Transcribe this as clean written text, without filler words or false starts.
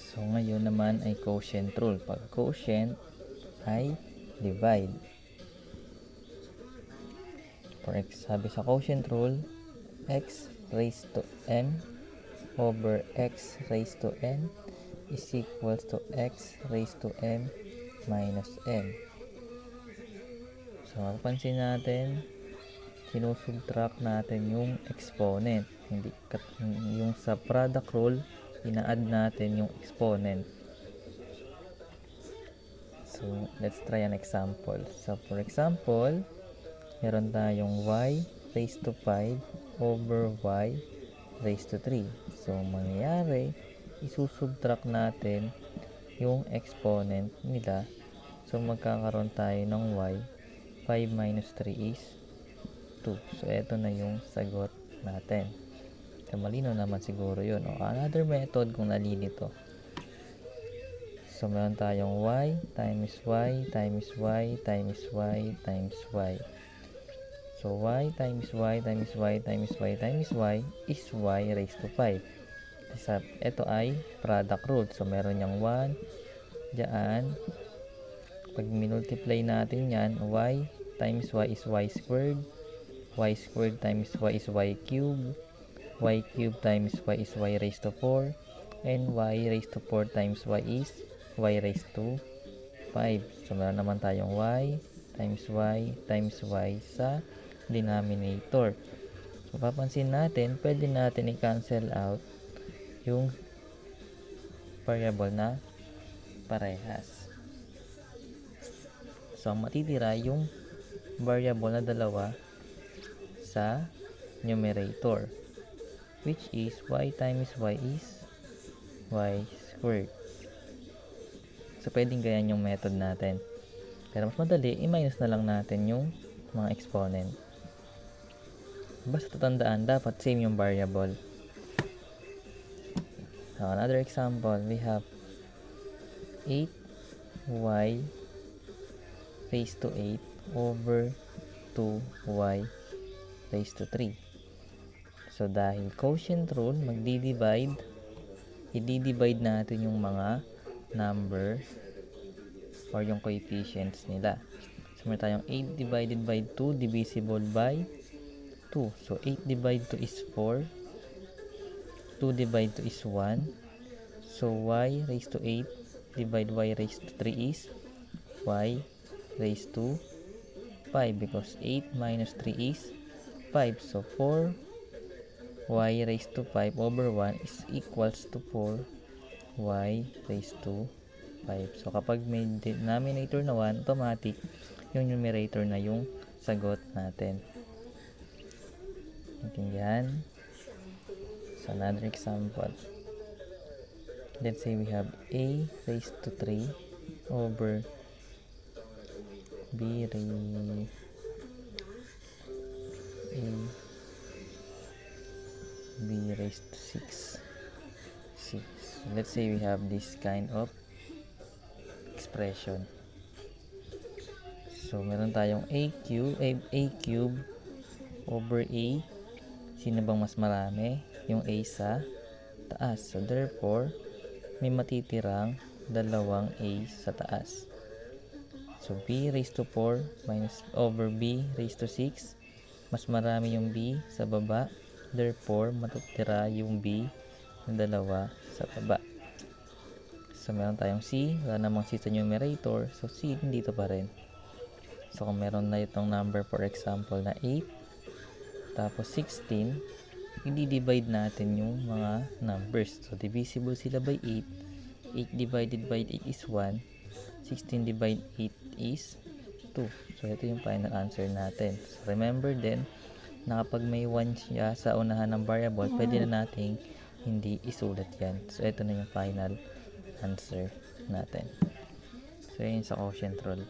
So, ngayon naman ay quotient rule. Pag quotient ay divide. Sabi sa quotient rule, x raised to m over x raised to n is equals to x raised to m minus n. So, mapapansin natin, sinusubtract natin yung exponent. Hindi yung sa product rule, ina-add natin yung exponent. So, let's try an example. So, for example, meron tayong y raised to 5 over y raised to 3. So, mangyayari, isusubtract natin yung exponent nila. So, magkakaroon tayo ng y. 5 minus 3 is 2. So, eto na yung sagot natin. So, malino naman siguro yun. O, another method kung nalilito. So, meron tayong y times y times y times y times y. So, y times y times y times y times y is y raised to 5. Ito ay product rule. So, meron yung 1 dyan. Pag minultiply natin yan, y times y is y squared. Y squared times y is y cubed. Y cubed times y is y raised to 4. And y raised to 4 times y is y raised to 5. So, meron naman tayong y times y sa denominator. So, papansin natin, pwede natin i-cancel out yung variable na parehas. So, matitira yung variable na dalawa sa numerator, which is y times y is y squared. So, pwedeng ganyan yung method natin. Pero mas madali, i-minus na lang natin yung mga exponent. Basta tatandaan, dapat same yung variable. So, another example, we have 8y raised to 8 over 2y raised to 3. So, dahil quotient rule, i-divide natin yung mga number or yung coefficients nila. So, meron tayong 8 divided by 2 divisible by 2. So, 8 divided 2 is 4. 2 divided 2 is 1. So, y raised to 8 divide y raised to 3 is y raised to 5 because 8 minus 3 is 5. So, 4 y raised to 5 over 1 is equals to 4 y raised to 5. So, kapag may denominator na 1, automatic yung numerator na yung sagot natin. Yan. So, another example. Let's say we have a raised to 3 over b raised to 6. Let's say we have this kind of expression. So, meron tayong a cube over a. Sino bang mas marami? Yung a sa taas. So, therefore, may matitirang dalawang a sa taas. So, b raised to 4 minus over b raised to 6. Mas marami yung b sa baba. Therefore, matutira yung b na dalawa sa baba. So, meron tayong c. Wala namang c sa numerator. So, c dito pa rin. So, kung meron na itong number, for example, na 8, tapos 16, i-divide natin yung mga numbers. So, divisible sila by 8. 8 divided by 8 is 1. 16 divided 8 is 2. So, ito yung final answer natin. So, remember din, na kapag may 1 siya sa unahan ng variable, pwede na nating hindi isulat yan. So, ito na yung final answer natin. So, yun sa quotient rule.